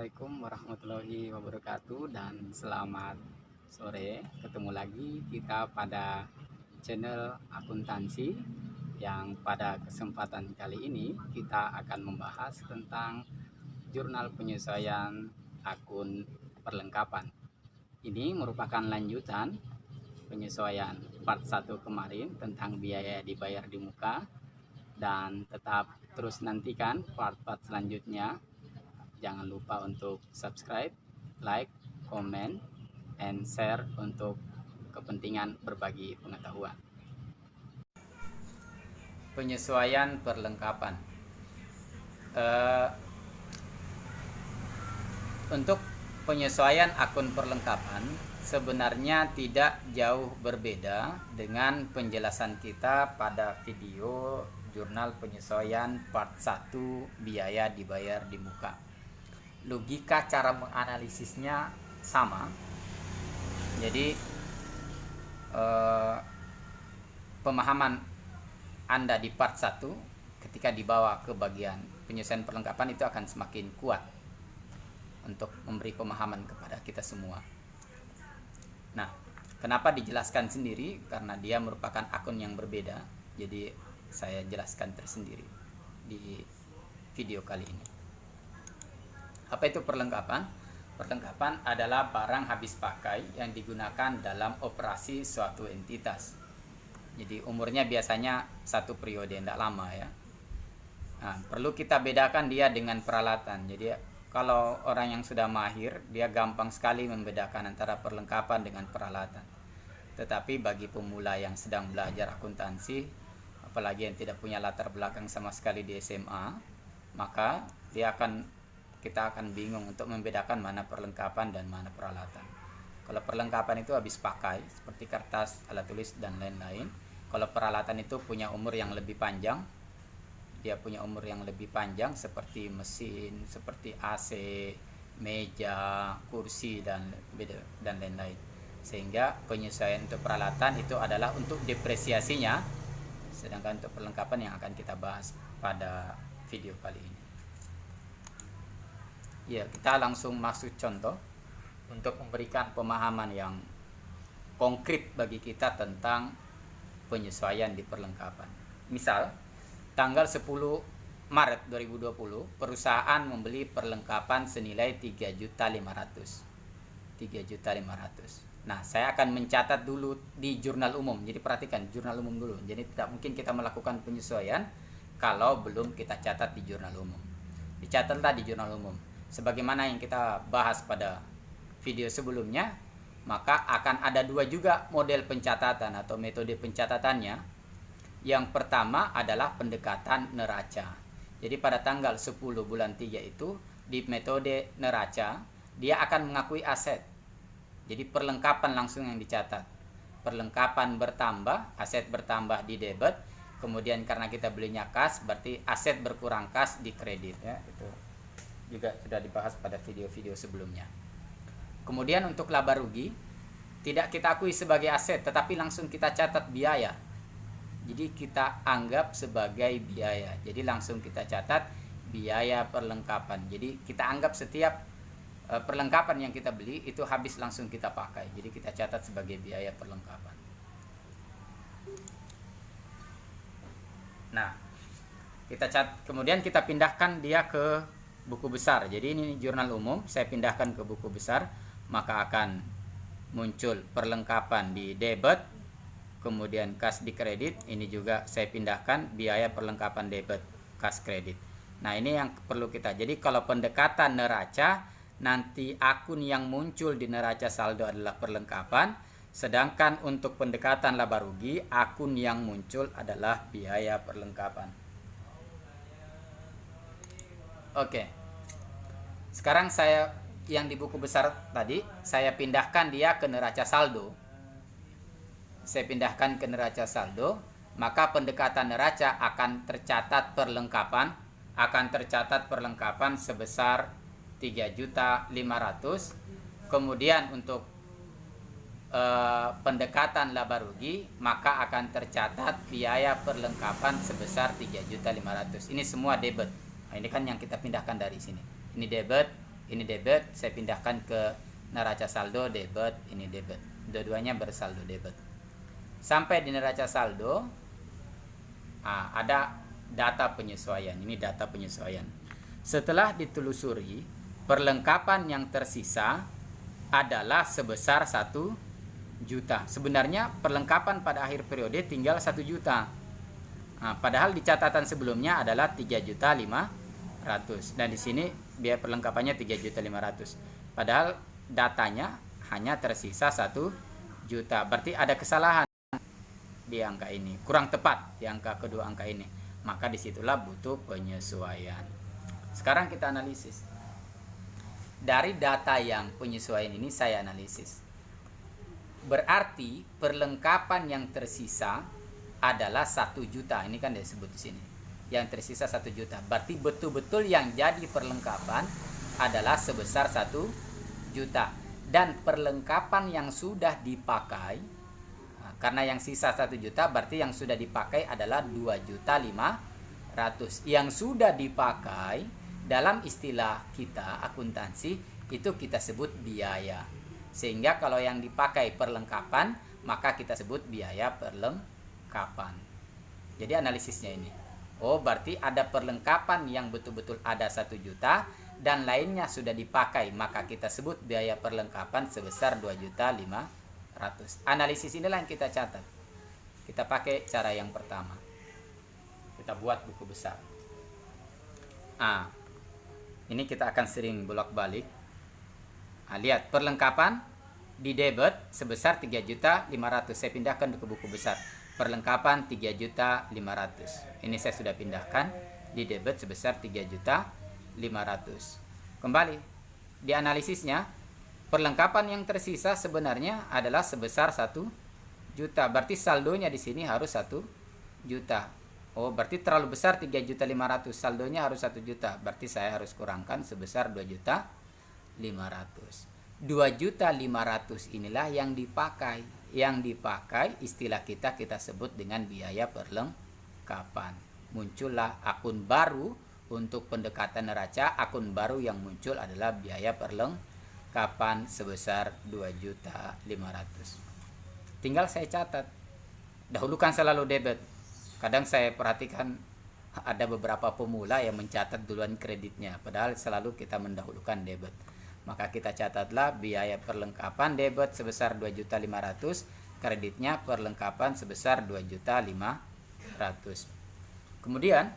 Assalamualaikum warahmatullahi wabarakatuh dan selamat sore. Ketemu lagi kita pada channel akuntansi yang pada kesempatan kali ini kita akan membahas tentang jurnal penyesuaian akun perlengkapan. Ini merupakan lanjutan penyesuaian part 1 kemarin tentang biaya dibayar di muka, dan tetap terus nantikan part-part selanjutnya. Jangan lupa untuk subscribe, like, comment, and share untuk kepentingan berbagi pengetahuan. Penyesuaian perlengkapan. Untuk penyesuaian akun perlengkapan sebenarnya tidak jauh berbeda dengan penjelasan kita pada video jurnal penyesuaian part 1 biaya dibayar di muka. Logika cara menganalisisnya sama. Jadi pemahaman Anda di part 1 ketika dibawa ke bagian penyesuaian perlengkapan itu akan semakin kuat untuk memberi pemahaman kepada kita semua. Nah, kenapa dijelaskan sendiri? Karena dia merupakan akun yang berbeda. Jadi saya jelaskan tersendiri di video kali ini. Apa itu perlengkapan? Perlengkapan adalah barang habis pakai yang digunakan dalam operasi suatu entitas. Jadi umurnya biasanya satu periode, tidak lama ya. Nah, perlu kita bedakan dia dengan peralatan. Jadi kalau orang yang sudah mahir, dia gampang sekali membedakan antara perlengkapan dengan peralatan. Tetapi bagi pemula yang sedang belajar akuntansi, apalagi yang tidak punya latar belakang sama sekali di SMA, maka kita akan bingung untuk membedakan mana perlengkapan dan mana peralatan. Kalau perlengkapan itu habis pakai seperti kertas, alat tulis, dan lain-lain. Kalau peralatan itu punya umur yang lebih panjang, dia punya umur yang lebih panjang seperti mesin, seperti AC, meja, kursi, dan lain-lain. Sehingga penyesuaian untuk peralatan itu adalah untuk depresiasinya, sedangkan untuk perlengkapan yang akan kita bahas pada video kali ini. Ya, kita langsung masuk contoh untuk memberikan pemahaman yang konkret bagi kita tentang penyesuaian di perlengkapan. Misal, tanggal 10 Maret 2020, perusahaan membeli perlengkapan senilai 3.500.000. 3.500.000. Nah, saya akan mencatat dulu di jurnal umum. Jadi perhatikan jurnal umum dulu. Jadi tidak mungkin kita melakukan penyesuaian kalau belum kita catat di jurnal umum. Dicatatlah di jurnal umum. Sebagaimana yang kita bahas pada video sebelumnya, maka akan ada dua juga model pencatatan atau metode pencatatannya. Yang pertama adalah pendekatan neraca. Jadi pada tanggal 10 bulan 3 itu di metode neraca, dia akan mengakui aset. Jadi perlengkapan langsung yang dicatat. Perlengkapan bertambah, aset bertambah di debit. Kemudian karena kita belinya kas, berarti aset berkurang kas di kredit ya, itu juga sudah dibahas pada video-video sebelumnya. Kemudian untuk laba rugi tidak kita akui sebagai aset, tetapi langsung kita catat biaya. Jadi kita anggap sebagai biaya. Jadi langsung kita catat biaya perlengkapan. Jadi kita anggap setiap perlengkapan yang kita beli itu habis langsung kita pakai. Jadi kita catat sebagai biaya perlengkapan. Nah, kemudian kita pindahkan dia ke buku besar. Jadi ini jurnal umum, saya pindahkan ke buku besar, maka akan muncul perlengkapan di debit, kemudian kas di kredit. Ini juga saya pindahkan biaya perlengkapan debit, kas kredit. Nah, ini yang perlu kita. Jadi kalau pendekatan neraca, nanti akun yang muncul di neraca saldo adalah perlengkapan, sedangkan untuk pendekatan laba rugi, akun yang muncul adalah biaya perlengkapan. Oke. Sekarang saya yang di buku besar tadi, saya pindahkan dia ke neraca saldo. Saya pindahkan ke neraca saldo, maka pendekatan neraca akan tercatat perlengkapan sebesar 3.500.000. Kemudian untuk pendekatan laba rugi, maka akan tercatat biaya perlengkapan sebesar 3.500.000. Ini semua debit. Nah, ini kan yang kita pindahkan dari sini. Ini debit, Ini debit, saya pindahkan ke neraca saldo debit, ini debit. Dua-duanya bersaldo debit. Sampai di neraca saldo, ada data penyesuaian. Ini data penyesuaian. Setelah ditelusuri, perlengkapan yang tersisa adalah sebesar 1 juta. Sebenarnya perlengkapan pada akhir periode tinggal 1 juta. Padahal di catatan sebelumnya adalah 3.500.000. Dan di sini biaya perlengkapannya 3.500.000. Padahal datanya hanya tersisa 1 juta. Berarti ada kesalahan di angka ini, kurang tepat di angka kedua angka ini. Maka disitulah butuh penyesuaian. Sekarang kita analisis. Dari data yang penyesuaian ini saya analisis. Berarti perlengkapan yang tersisa adalah 1 juta. Ini kan disebut di sini. Yang tersisa 1 juta. Berarti betul-betul yang jadi perlengkapan adalah sebesar 1 juta. Dan perlengkapan yang sudah dipakai, karena yang sisa 1 juta, berarti yang sudah dipakai adalah 2.500.000. Yang sudah dipakai dalam istilah kita akuntansi itu kita sebut biaya. Sehingga kalau yang dipakai perlengkapan, maka kita sebut biaya perlengkapan. Jadi analisisnya ini. Oh, berarti ada perlengkapan yang betul-betul ada 1 juta dan lainnya sudah dipakai, maka kita sebut biaya perlengkapan sebesar 2.500.000. Analisis inilah yang kita catat. Kita pakai cara yang pertama. Kita buat buku besar. Ini kita akan sering bolak-balik. Lihat, perlengkapan di debit sebesar 3.500.000. Saya pindahkan ke buku besar. Perlengkapan 3.500.000. Ini saya sudah pindahkan di debit sebesar 3.500.000. Kembali di analisisnya, perlengkapan yang tersisa sebenarnya adalah sebesar 1 juta. Berarti saldonya di sini harus 1 juta. Oh, berarti terlalu besar 3.500.000. Saldonya harus 1 juta. Berarti saya harus kurangkan sebesar 2.500.000. 2.500.000 inilah yang dipakai. Yang dipakai istilah kita sebut dengan biaya perlengkapan. Muncullah akun baru untuk pendekatan neraca. Akun baru yang muncul adalah biaya perlengkapan sebesar 2.500.000. Tinggal saya catat. Dahulukan selalu debit. Kadang saya perhatikan ada beberapa pemula yang mencatat duluan kreditnya, padahal selalu kita mendahulukan debit. Maka kita catatlah biaya perlengkapan debit sebesar 2.500.000, kreditnya perlengkapan sebesar 2.500.000. Kemudian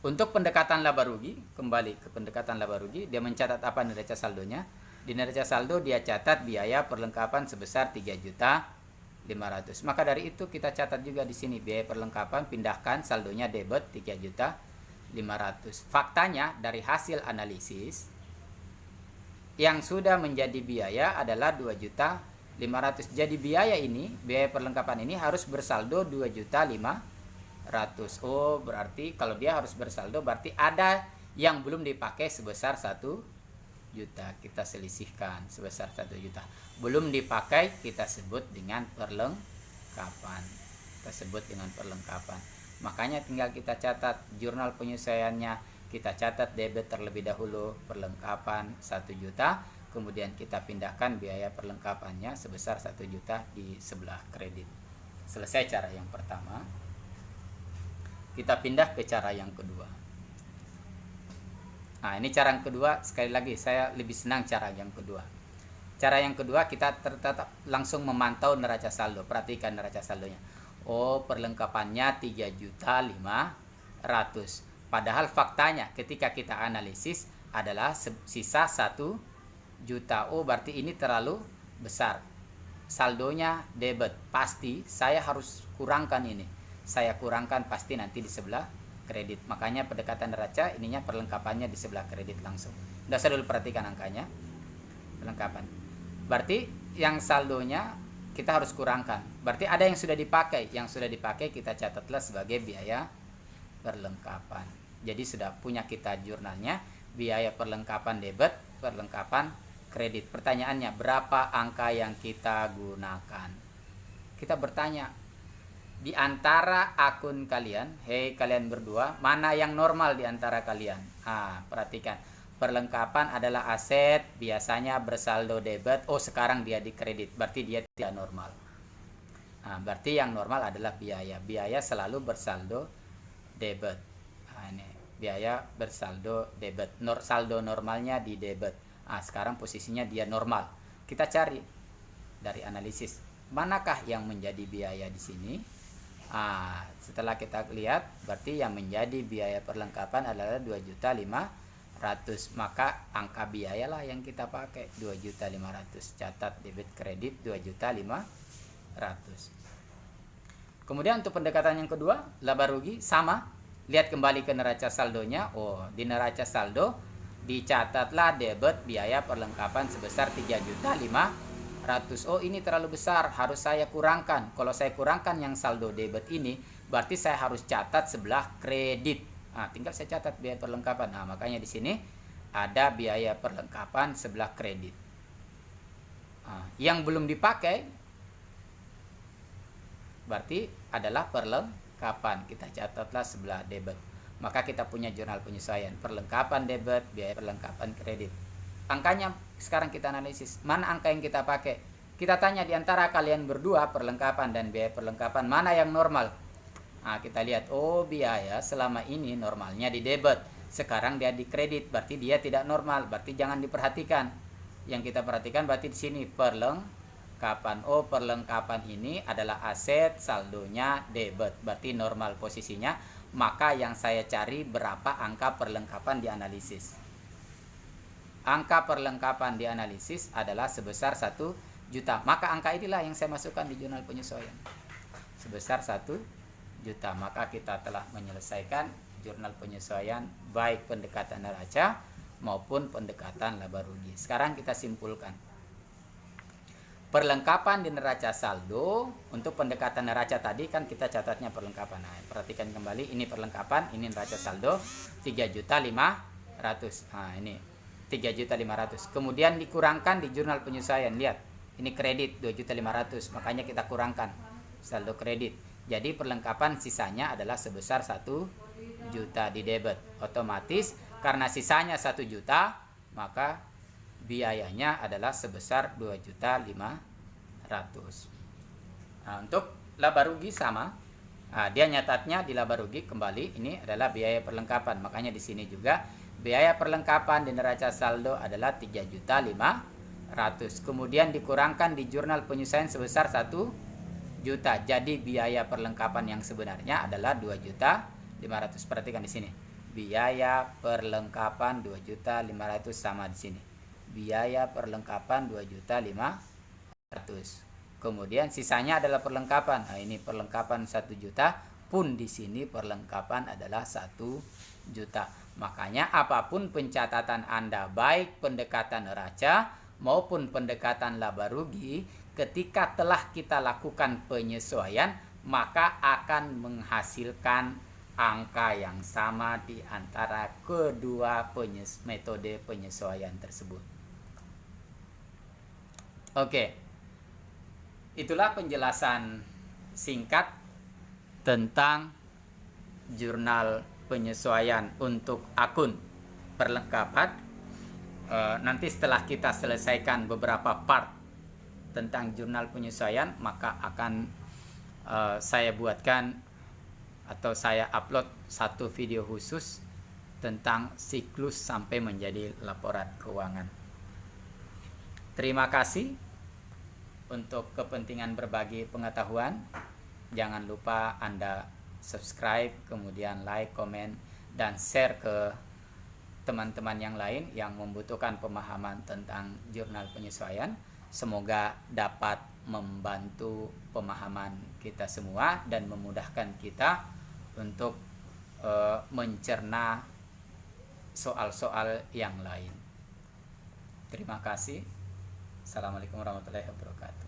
untuk pendekatan laba rugi, kembali ke pendekatan laba rugi, dia mencatat apa neraca saldonya? Di neraca saldo dia catat biaya perlengkapan sebesar 3.500.000. Maka dari itu kita catat juga di sini biaya perlengkapan, pindahkan saldonya debit 3.500.000. Faktanya dari hasil analisis yang sudah menjadi biaya adalah 2.500.000. Jadi biaya ini, biaya perlengkapan ini harus bersaldo 2.500.000. Oh, berarti kalau dia harus bersaldo berarti ada yang belum dipakai sebesar 1 juta. Kita selisihkan sebesar 1 juta. Belum dipakai kita sebut dengan perlengkapan. Makanya tinggal kita catat jurnal penyesuaiannya. Kita catat debit terlebih dahulu, perlengkapan 1 juta. Kemudian kita pindahkan biaya perlengkapannya sebesar 1 juta di sebelah kredit. Selesai cara yang pertama. Kita pindah ke cara yang kedua. Ini cara yang kedua. Sekali lagi saya lebih senang cara yang kedua. Cara yang kedua kita tetap langsung memantau neraca saldo. Perhatikan neraca saldonya. Oh, perlengkapannya 3.500.000. Padahal faktanya ketika kita analisis adalah sisa 1 juta. Oh, berarti ini terlalu besar. Saldonya debit. Pasti saya harus kurangkan ini. Saya kurangkan pasti nanti di sebelah kredit. Makanya pendekatan neraca ininya perlengkapannya di sebelah kredit langsung. Udah saya dulu perhatikan angkanya. Perlengkapan. Berarti yang saldonya kita harus kurangkan. Berarti ada yang sudah dipakai. Yang sudah dipakai kita catatlah sebagai biaya perlengkapan. Jadi sudah punya kita jurnalnya. Biaya perlengkapan debit, perlengkapan kredit. Pertanyaannya, berapa angka yang kita gunakan? Kita bertanya, di antara akun kalian, hei kalian berdua, mana yang normal di antara kalian? Perhatikan. perlengkapan adalah aset, biasanya bersaldo debit. Oh, sekarang dia dikredit, berarti dia tidak normal. Nah, berarti yang normal adalah biaya. Biaya selalu bersaldo debit. Nah, ini biaya bersaldo debit. Saldo normalnya di debit. Nah, sekarang posisinya dia normal. Kita cari dari analisis manakah yang menjadi biaya di sini. Setelah kita lihat, berarti yang menjadi biaya perlengkapan adalah 2.500.000. Maka angka biaya lah yang kita pakai, 2.500.000. Catat debit kredit 2.500.000. Kemudian untuk pendekatan yang kedua, laba rugi sama. Lihat kembali ke neraca saldonya. Oh, di neraca saldo dicatatlah debit biaya perlengkapan sebesar 3.500.000. Oh, ini terlalu besar, harus saya kurangkan. Kalau saya kurangkan yang saldo debit ini, berarti saya harus catat sebelah kredit. Tinggal saya catat biaya perlengkapan. Makanya di sini ada biaya perlengkapan sebelah kredit. Yang belum dipakai berarti adalah perlengkapan. Kita catatlah sebelah debit. Maka kita punya jurnal penyesuaian perlengkapan debit, biaya perlengkapan kredit. Angkanya sekarang kita analisis, mana angka yang kita pakai. Kita tanya di antara kalian berdua, perlengkapan dan biaya perlengkapan mana yang normal. Kita lihat, oh, biaya selama ini normalnya di debit, sekarang dia di kredit, berarti dia tidak normal, berarti jangan diperhatikan. Yang kita perhatikan berarti di sini perlengkapan. Oh, perlengkapan ini adalah aset, saldonya debit, berarti normal posisinya. Maka yang saya cari berapa angka perlengkapan di analisis. Angka perlengkapan di analisis adalah sebesar 1 juta. Maka angka inilah yang saya masukkan di jurnal penyesuaian. Sebesar 1 juta. Maka kita telah menyelesaikan jurnal penyesuaian baik pendekatan neraca maupun pendekatan laba rugi. Sekarang kita simpulkan. Perlengkapan di neraca saldo, untuk pendekatan neraca tadi kan kita catatnya perlengkapan. Perhatikan kembali, ini perlengkapan, ini neraca saldo 3.500.000. Ini 3.500.000. Kemudian dikurangkan di jurnal penyesuaian. Lihat, ini kredit 2.500.000. Makanya kita kurangkan saldo kredit. Jadi perlengkapan sisanya adalah sebesar 1 juta di debit. Otomatis karena sisanya 1 juta, maka biayanya adalah sebesar 2.500.000. Untuk laba rugi sama. Dia nyatatnya di laba rugi kembali ini adalah biaya perlengkapan. Makanya di sini juga biaya perlengkapan di neraca saldo adalah 3.500.000. Kemudian dikurangkan di jurnal penyesuaian sebesar 1 juta. Jadi biaya perlengkapan yang sebenarnya adalah 2.500.000. Perhatikan di sini. Biaya perlengkapan 2.500.000 sama di sini. Biaya perlengkapan 2.500.000. Kemudian sisanya adalah perlengkapan. Ini perlengkapan 1 juta, pun di sini perlengkapan adalah 1 juta. Makanya apapun pencatatan Anda, baik pendekatan neraca maupun pendekatan laba rugi, ketika telah kita lakukan penyesuaian, maka akan menghasilkan angka yang sama di antara kedua metode penyesuaian tersebut. Oke, itulah penjelasan singkat tentang jurnal penyesuaian untuk akun perlengkapan. Nanti setelah kita selesaikan beberapa part tentang jurnal penyesuaian, maka akan saya buatkan atau saya upload satu video khusus tentang siklus sampai menjadi laporan keuangan. Terima kasih untuk kepentingan berbagi pengetahuan. Jangan lupa Anda subscribe, kemudian like, komen, dan share ke teman-teman yang lain yang membutuhkan pemahaman tentang jurnal penyesuaian. Semoga dapat membantu pemahaman kita semua dan memudahkan kita untuk mencerna soal-soal yang lain. Terima kasih. Assalamualaikum warahmatullahi wabarakatuh.